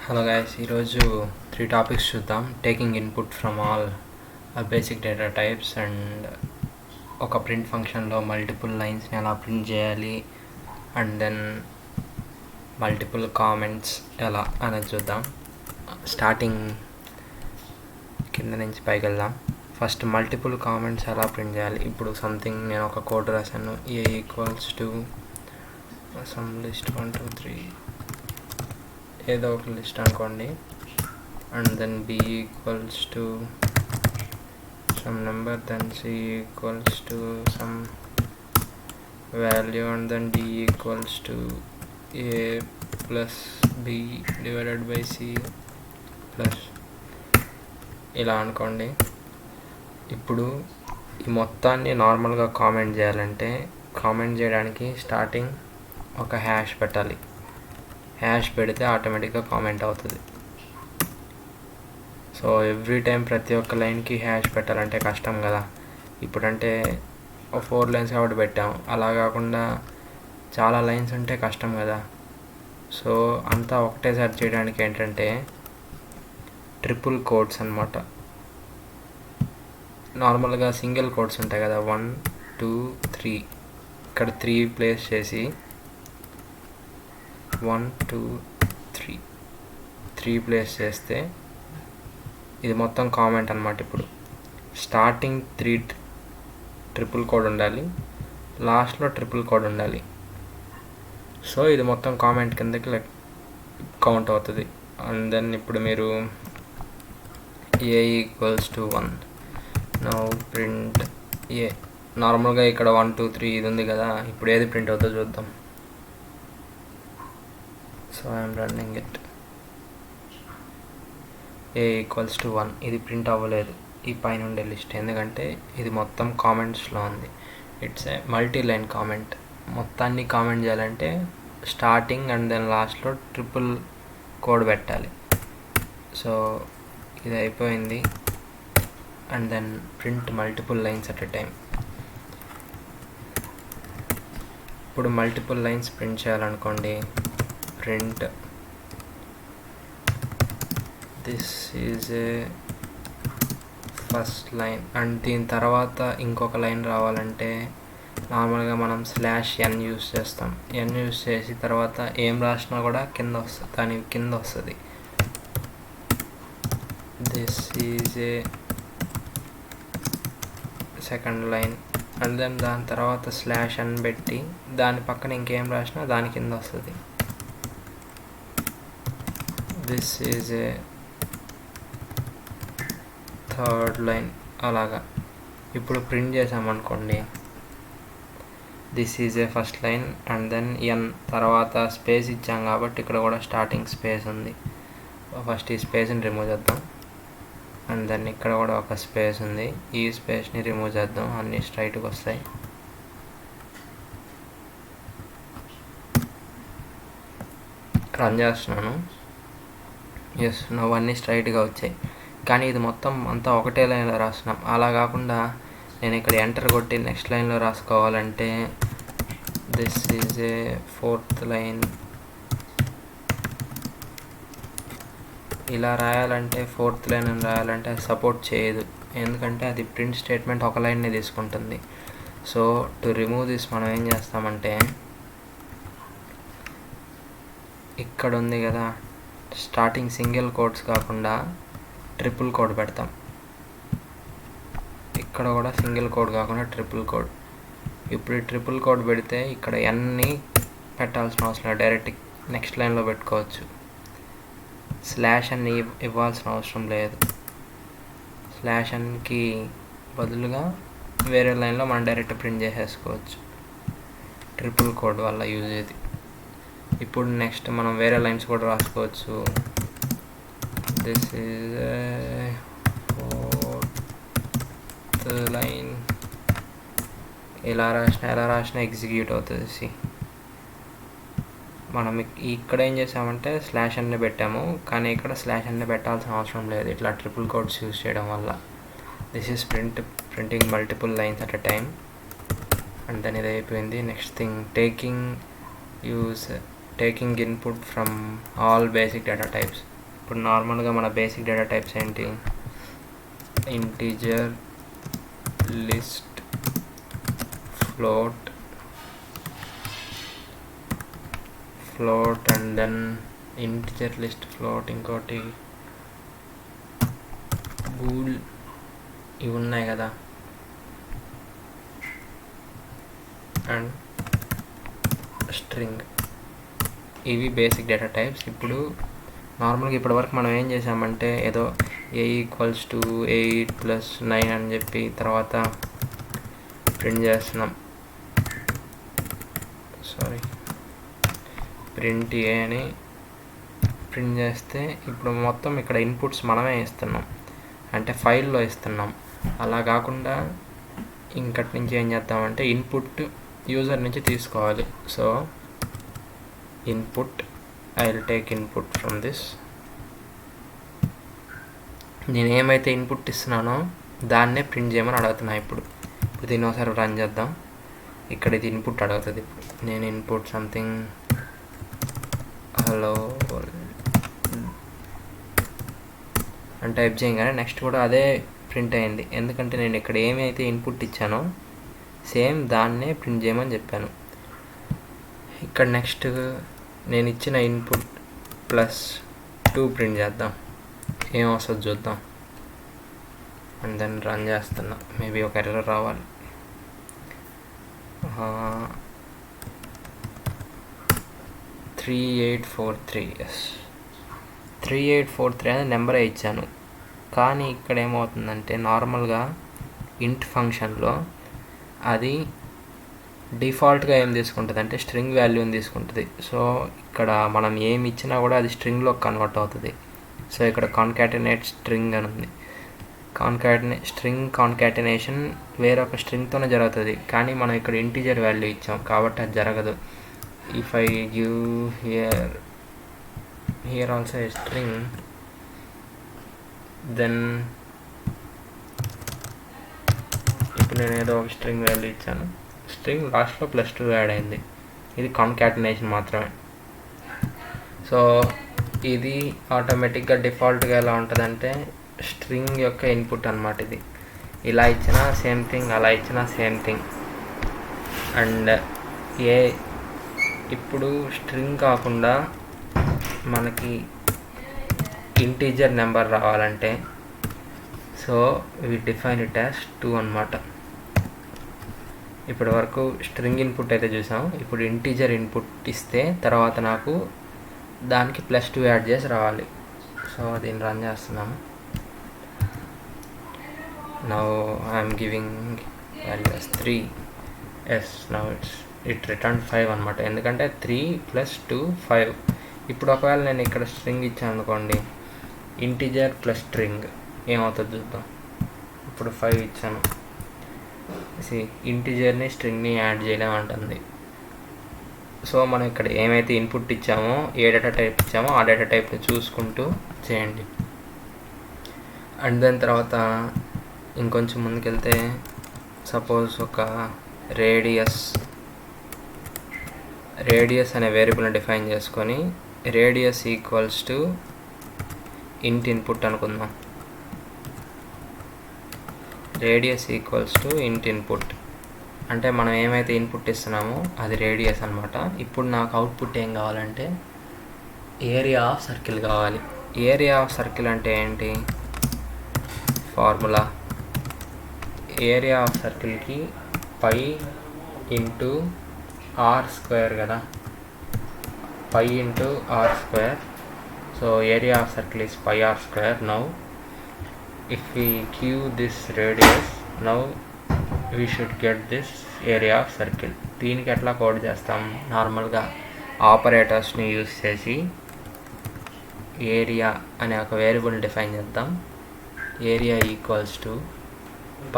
Hello guys, ఈరోజు 3 topics చూద్దాం. Taking input from all basic data types and ఒక print ఫంక్షన్లో మల్టిపుల్ లైన్స్ని ఎలా ప్రింట్ చేయాలి అండ్ దెన్ మల్టిపుల్ కామెంట్స్ ఎలా అనేది చూద్దాం. స్టార్టింగ్ కింద నుంచి పైకి వెళ్దాం. ఫస్ట్ మల్టిపుల్ కామెంట్స్ ఎలా ప్రింట్ చేయాలి. ఇప్పుడు సంథింగ్ నేను ఒక కోడ్ రాశాను, A equals to some list 1 2 3 ఏదో ఒక లిస్ట్ అనుకోండి, and then B equals to some number, then C equals to some value, and then D equals to A plus B divided by C plus ఇలా అనుకోండి. ఇప్పుడు ఈ మొత్తాన్ని నార్మల్గా comment చేయాలంటే కామెంట్ చేయడానికి స్టార్టింగ్ ఒక హ్యాష్ పెట్టాలి. హ్యాష్ పెడితే ఆటోమేటిక్గా కామెంట్ అవుతుంది. సో ఎవ్రీ టైం ప్రతి ఒక్క లైన్కి హ్యాష్ పెట్టాలంటే కష్టం కదా. ఇప్పుడంటే 4 లైన్స్ కాబట్టి పెట్టాం, అలా కాకుండా చాలా లైన్స్ ఉంటే కష్టం కదా. సో అంతా ఒకటేసారి చేయడానికి ఏంటంటే ట్రిపుల్ కోడ్స్ అన్నమాట. నార్మల్గా సింగిల్ కోడ్స్ ఉంటాయి కదా, 1 2 3, ఇక్కడ 3 ప్లేస్ చేసి 1 2 3 ప్లేస్ చేస్తే ఇది మొత్తం కామెంట్ అన్నమాట. ఇప్పుడు స్టార్టింగ్ 3 ట్రిపుల్ కోడ్ ఉండాలి, లాస్ట్లో ట్రిపుల్ కోడ్ ఉండాలి. సో ఇది మొత్తం కామెంట్ కిందకి కౌంట్ అవుతుంది. అండ్ దెన్ ఇప్పుడు మీరు ఏ ఈక్వల్స్ టు 1, నౌ ప్రింట్ ఏ. నార్మల్గా ఇక్కడ 1 2 3 ఇది ఉంది కదా, ఇప్పుడు ఏది ప్రింట్ అవుతుందో చూద్దాం. So I'm running it. A equals to 1 ఇది ప్రింట్ అవ్వలేదు ఈ పైన ఉండే లిస్ట్, ఎందుకంటే ఇది మొత్తం కామెంట్స్లో ఉంది. It's a multi line comment. మొత్తాన్ని కామెంట్ చేయాలంటే స్టార్టింగ్ అండ్ దెన్ లాస్ట్లో ట్రిపుల్ కోడ్ పెట్టాలి. సో ఇది అయిపోయింది. And then print multiple lines at a time. ఇప్పుడు మల్టిపుల్ లైన్స్ ప్రింట్ చేయాలనుకోండి, print this is a first line, and దీని తర్వాత ఇంకొక లైన్ రావాలంటే నార్మల్గా మనం /n యూస్ చేస్తాం. n యూస్ చేసి తర్వాత ఏం రాసినా కూడా కింద వస్తుంది, దాని కింద వస్తుంది. This is a second line, and then దాని తర్వాత /n పెట్టి దాని పక్కన ఇంకేం రాసినా దాని కింద వస్తుంది. This is a third line. అలాగా ఇప్పుడు ప్రింట్ చేసామనుకోండి, this is a first line and then n తర్వాత స్పేస్ ఇచ్చాం కాబట్టి ఇక్కడ కూడా స్టార్టింగ్ స్పేస్ ఉంది. ఫస్ట్ ఈ స్పేస్ని రిమూవ్ చేద్దాం. అండ్ దెన్ ఇక్కడ కూడా ఒక స్పేస్ ఉంది, ఈ స్పేస్ని రిమూవ్ చేద్దాం, అన్నీ స్ట్రైట్గా వస్తాయి. రన్ చేస్తున్నాను. ఎస్, నువ్వు అన్నీ స్ట్రైట్గా వచ్చాయి. కానీ ఇది మొత్తం అంతా ఒకటే లైన్లో రాస్తున్నాం. అలా కాకుండా నేను ఇక్కడ ఎంటర్ కొట్టి నెక్స్ట్ లైన్లో రాసుకోవాలంటే this is a fourth line. ఇలా రాయాలంటే ఫోర్త్ లైన్ అని రాయాలంటే అది సపోర్ట్ చేయదు, ఎందుకంటే అది ప్రింట్ స్టేట్మెంట్ ఒక లైన్ని తీసుకుంటుంది. సో టు రిమూవ్ దిస్ మనం ఏం చేస్తామంటే ఇక్కడ ఉంది కదా, స్టార్టింగ్ సింగిల్ కోడ్స్ కాకుండా ట్రిపుల్ కోడ్ పెడతాం. ఇక్కడ కూడా సింగిల్ కోడ్ కాకుండా ట్రిపుల్ కోడ్. ఇప్పుడు ఈ ట్రిపుల్ కోడ్ పెడితే ఇక్కడ ఎన్ని పెట్టాల్సిన అవసరం లేదు, డైరెక్ట్ నెక్స్ట్ లైన్లో పెట్టుకోవచ్చు. /n ఇవ్వాల్సిన అవసరం లేదు. /nకి బదులుగా వేరే లైన్లో మనం డైరెక్ట్ ప్రింట్ చేసేసుకోవచ్చు. ట్రిపుల్ కోడ్ వల్ల యూజ్ ఇది. ఇప్పుడు నెక్స్ట్ మనం వేరే లైన్స్ కూడా రాసుకోవచ్చు. This is fourth line. ఎలా రాసినా ఎగ్జిక్యూట్ అవుతుంది. మనం ఇక్కడ ఏం చేసామంటే /n పెట్టాము, కానీ ఇక్కడ /n పెట్టాల్సిన అవసరం లేదు ఇట్లా ట్రిపుల్ కోడ్స్ యూజ్ చేయడం వల్ల. This is printing multiple lines at a time. And then ఇది అయిపోయింది. Next thing taking input from all basic data types. ఇప్పుడు నార్మల్గా మన బేసిక్ డేటా టైప్స్ ఏంటి? Integer, list, float and then integer, list, float, ఇంకోటి bool, ఇవి ఉన్నాయి కదా, అండ్ స్ట్రింగ్. ఇవి బేసిక్ డేటా టైప్స్. ఇప్పుడు నార్మల్గా ఇప్పటివరకు మనం ఏం చేసామంటే ఏదో a = 8 + 9 అని చెప్పి తర్వాత ప్రింట్ చేస్తున్నాం. ప్రింట్ ఏ అని ప్రింట్ చేస్తే ఇప్పుడు మొత్తం ఇక్కడ ఇన్పుట్స్ మనమే ఇస్తున్నాం, అంటే ఫైల్లో ఇస్తున్నాం. అలా కాకుండా ఇంకటి నుంచి ఏం చేద్దామంటే ఇన్పుట్ యూజర్ నుంచి తీసుకోవాలి. So input, I will take input from this. నేను ఏమైతే ఇన్పుట్ ఇస్తున్నానో దాన్నే ప్రింట్ చేయమని అడుగుతున్నా. ఇప్పుడు దీన్ని ఒకసారి రన్ చేద్దాం. ఇక్కడ ఇది ఇన్పుట్ అడుగుతుంది. ఇప్పుడు నేను ఇన్పుట్ సంథింగ్ హలో అని టైప్ చేయగానే నెక్స్ట్ కూడా అదే ప్రింట్ అయింది. ఎందుకంటే నేను ఇక్కడ ఏమైతే ఇన్పుట్ ఇచ్చానో సేమ్ దాన్నే ప్రింట్ చేయమని చెప్పాను. ఇక్కడ నెక్స్ట్ నేను ఇచ్చిన ఇన్పుట్ +2 ప్రింట్ చేద్దాం. ఏం వస్తుందో చూద్దాం. అండ్ దెన్ రన్ చేస్తున్నా. మేబీ ఒక ఎర్రర్ రావాలి. 3843. ఎస్, 3843 అనేది నెంబరే ఇచ్చాను. కానీ ఇక్కడ ఏమవుతుందంటే నార్మల్గా ఇంట్ ఫంక్షన్లో అది డిఫాల్ట్గా ఏం తీసుకుంటుంది అంటే స్ట్రింగ్ వాల్యూని తీసుకుంటుంది. సో ఇక్కడ మనం ఏమి ఇచ్చినా కూడా అది స్ట్రింగ్లో కన్వర్ట్ అవుతుంది. సో ఇక్కడ కాన్కాటినేట్ స్ట్రింగ్ అని ఉంది. స్ట్రింగ్ కాన్కాటినేషన్ వేరొక స్ట్రింగ్తోనే జరుగుతుంది, కానీ మనం ఇక్కడ ఇంటీజర్ వాల్యూ ఇచ్చాం కాబట్టి అది జరగదు. If I give here also a string, then ఇప్పుడు నేను ఏదో ఒక స్ట్రింగ్ వాల్యూ ఇచ్చాను. స్ట్రింగ్ లాస్ట్లో +2 యాడ్ అయింది. ఇది కాన్కాటినేషన్ మాత్రమే. సో ఇది ఆటోమేటిక్గా డిఫాల్ట్గా ఎలా ఉంటుందంటే స్ట్రింగ్ యొక్క ఇన్పుట్ అన్నమాట. ఇది ఇలా ఇచ్చినా సేమ్ థింగ్, అలా ఇచ్చినా సేమ్ థింగ్. అండ్ ఇప్పుడు స్ట్రింగ్ కాకుండా మనకి ఇంటీజర్ నెంబర్ రావాలంటే so we define it as 2 అన్నమాట. ఇప్పటి వరకు స్ట్రింగ్ ఇన్పుట్ అయితే చూసాం. ఇప్పుడు ఇంటీజర్ ఇన్పుట్ ఇస్తే తర్వాత నాకు దానికి +2 యాడ్ చేసి రావాలి. సో దీన్ని రన్ చేస్తున్నాము. Now I'm giving value as 3. Yes, now it return 5 అనమాట. ఎందుకంటే 3 + 2 5. ఇప్పుడు ఒకవేళ నేను ఇక్కడ స్ట్రింగ్ ఇచ్చాను అనుకోండి, ఇంటీజర్ + స్ట్రింగ్ ఏమవుతుందో చూద్దాం. ఇప్పుడు 5 ఇచ్చాను. ఇంటీజర్ని స్ట్రింగ్ని యాడ్ చేయలేమంటుంది. సో మనం ఇక్కడ ఏమైతే ఇన్పుట్ ఇచ్చామో, ఏ డేటా టైప్ ఇచ్చామో ఆ డేటా టైప్ని చూసుకుంటూ చేయండి. అండ్ దాని తర్వాత ఇంకొంచెం ముందుకెళ్తే సపోజ్ ఒక రేడియస్ అనే వేరియబుల్ని డిఫైన్ చేసుకొని రేడియస్ = ఇంట్ ఇన్పుట్ అనుకుందాం. రేడియస్ = ఇంట్ ఇన్పుట్ అంటే మనం ఏమైతే ఇన్పుట్ ఇస్తున్నామో అది రేడియస్ అనమాట. ఇప్పుడు నాకు అవుట్పుట్ ఏం కావాలంటే ఏరియా ఆఫ్ సర్కిల్ కావాలి. ఏరియా ఆఫ్ సర్కిల్ అంటే ఏంటి? ఫార్ములా ఏరియా ఆఫ్ సర్కిల్కి π × r² కదా, π × r². So area of circle is πr². Now if we give this radius, now we should get this area of circle. దీనికి ఎట్లా code చేస్తాం? నార్మల్గా ఆపరేటర్స్ని use చేసి area అనే ఒక వేరియబుల్ డిఫైన్ చేద్దాం. ఏరియా = π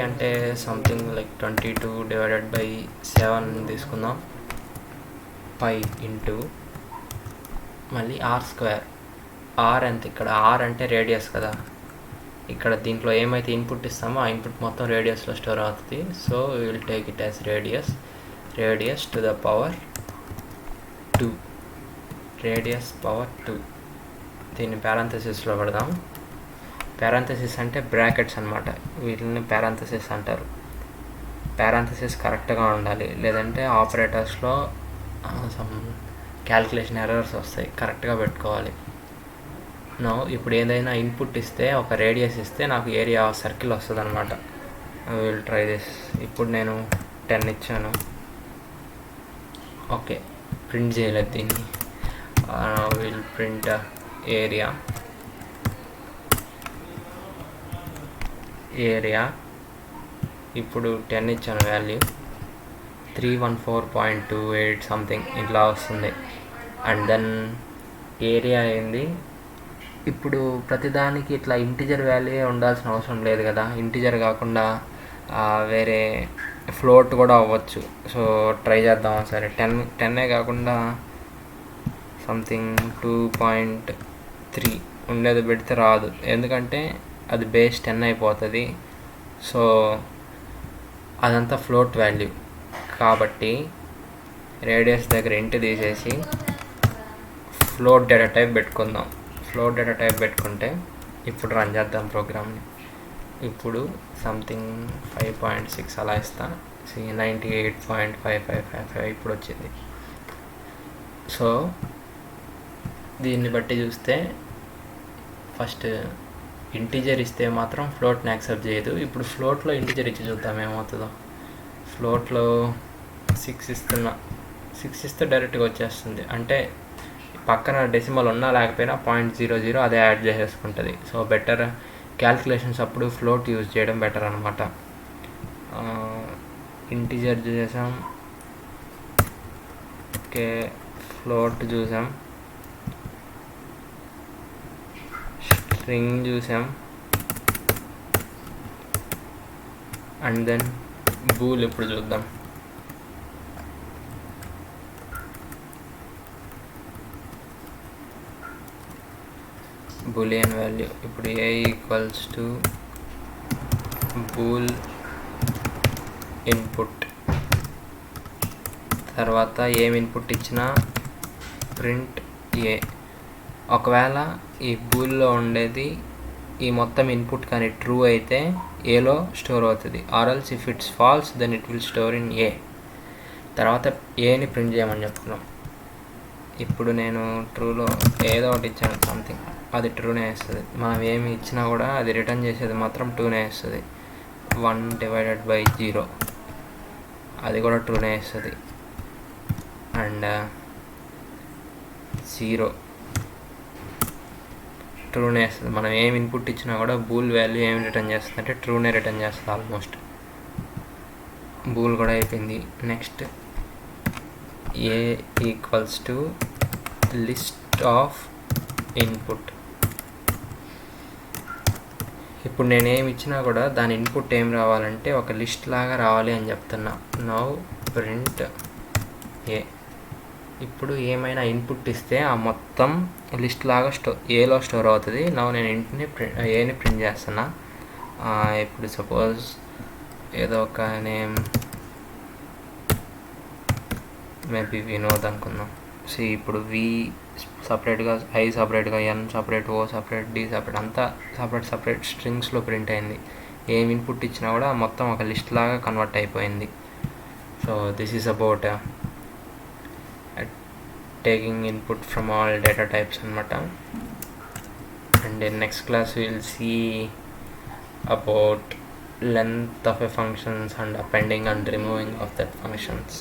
అంటే సంథింగ్ లైక్ 22/7 తీసుకుందాం. π × మళ్ళీ r². r ఎంత? ఇక్కడ r అంటే రేడియస్ కదా. ఇక్కడ దీంట్లో ఏమైతే ఇన్పుట్ ఇస్తామో ఆ ఇన్పుట్ మొత్తం రేడియస్లో స్టోర్ అవుతుంది. So we will take it as radius to the power 2. Radius power 2. దీన్ని పారాంథసిస్లో పెడదాం. పారాంథసిస్ అంటే బ్రాకెట్స్ అనమాట, వీటిని పారాంథసిస్ అంటారు. పారాంథసిస్ కరెక్ట్గా ఉండాలి, లేదంటే ఆపరేటర్స్లో సమ్ క్యాల్కులేషన్ ఎర్రర్స్ వస్తాయి. కరెక్ట్గా పెట్టుకోవాలి. ఇప్పుడు ఏదైనా ఇన్పుట్ ఇస్తే, ఒక రేడియస్ ఇస్తే నాకు ఏరియా సర్కిల్ వస్తుంది అనమాట. Will try this. ఇప్పుడు నేను 10 ఇచ్చాను. ఓకే, ప్రింట్ చేయలేదు దీన్ని. Will print area. ఇప్పుడు 10 ఇచ్చాను వాల్యూ. 314.28 సంథింగ్ ఇట్లా వస్తుంది. అండ్ దెన్ ఏరియా అయింది. ఇప్పుడు ప్రతిదానికి ఇట్లా ఇంటిజర్ వాల్యూ ఉండాల్సిన అవసరం లేదు కదా. ఇంటిజర్ కాకుండా వేరే ఫ్లోట్ కూడా అవ్వచ్చు. సో ట్రై చేద్దాం. సరే, 10 కాకుండా సంథింగ్ 2.3 ఉండేది పెడితే రాదు, ఎందుకంటే అది బేస్ 10 అయిపోతుంది. సో అదంతా ఫ్లోట్ వాల్యూ కాబట్టి రేడియస్ దగ్గర ఇంటి తీసేసి ఫ్లోట్ డేటా టైప్ పెట్టుకుందాం. ఫ్లోట్ డేటా టైప్ పెట్టుకుంటే ఇప్పుడు రన్ చేద్దాం ప్రోగ్రామ్ని. ఇప్పుడు సంథింగ్ 5.6 అలా ఇస్తా. 98.5555 ఇప్పుడు వచ్చింది. సో దీన్ని బట్టి చూస్తే ఫస్ట్ ఇంటిజర్ ఇస్తే మాత్రం ఫ్లోట్ని యాక్సెప్ట్ చేయదు. ఇప్పుడు ఫ్లోట్లో ఇంటిజర్ ఇచ్చి చూద్దాం ఏమవుతుందో. ఫ్లోట్లో 6 ఇస్తున్నా. 6 ఇస్తే డైరెక్ట్గా వచ్చేస్తుంది. అంటే పక్కన డెసిమల్ ఉన్నా లేకపోయినా 0.00 అదే యాడ్ చేసేసుకుంటుంది. సో బెటర్ క్యాల్కులేషన్స్ అప్పుడు ఫ్లోట్ యూజ్ చేయడం బెటర్ అనమాట. ఇంటిజర్ చూసాం, ఓకే, ఫ్లోట్ చూసాం, స్ట్రింగ్ చూసాం, అండ్ దెన్ బూల్ ఇప్పుడు చూద్దాం. Boolean value. ఇప్పుడు a equals to bool input. తర్వాత ఏం ఇన్పుట్ ఇచ్చినా ప్రింట్ ఏ. ఒకవేళ ఈ బూల్లో ఉండేది ఈ మొత్తం ఇన్పుట్ కానీ ట్రూ అయితే ఏలో స్టోర్ అవుతుంది. Or else if it's false then it will store in A. తర్వాత ఏని ప్రింట్ చేయమని చెప్తున్నాం. ఇప్పుడు నేను ట్రూలో ఏదో ఒకటి ఇచ్చాను సంథింగ్, అది ట్రూనే వేస్తుంది. మనం ఏమి ఇచ్చినా కూడా అది రిటర్న్ చేసేది మాత్రం 2నే వేస్తుంది. 1/0 అది కూడా ట్రూనే వేస్తుంది. అండ్ 0 ట్రూనే వేస్తుంది. మనం ఏమి ఇన్పుట్ ఇచ్చినా కూడా బూల్ వాల్యూ ఏమి రిటర్న్ చేస్తుంది అంటే ట్రూనే రిటర్న్ చేస్తుంది. ఆల్మోస్ట్ బూల్ కూడా అయిపోయింది. Next A equals to list of input. ఇప్పుడు నేను ఏమి ఇచ్చినా కూడా దాని ఇన్పుట్ ఏం రావాలంటే ఒక లిస్ట్ లాగా రావాలి అని చెప్తున్నా. నౌ ప్రింట్ ఏ. ఇప్పుడు ఏమైనా ఇన్పుట్ ఇస్తే ఆ మొత్తం లిస్ట్ లాగా ఏలో స్టోర్ అవుతుంది. నౌ నేను ఏని ప్రింట్ చేస్తున్నా. ఇప్పుడు సపోజ్ ఏదో ఒక నేమ్ మేబీ వినోద్ అనుకుందాం. సో ఇప్పుడు వి సపరేట్గా, ఐ సపరేట్గా, ఎన్ సపరేట్, ఓ సపరేట్, డి సపరేట్, అంతా సపరేట్ స్ట్రింగ్స్లో ప్రింట్ అయింది. ఏం ఇన్పుట్ ఇచ్చినా కూడా మొత్తం ఒక లిస్ట్ లాగా కన్వర్ట్ అయిపోయింది. So this is about taking input from all data types అనమాట. And in next class we will see about length of a functions and appending and removing of that functions.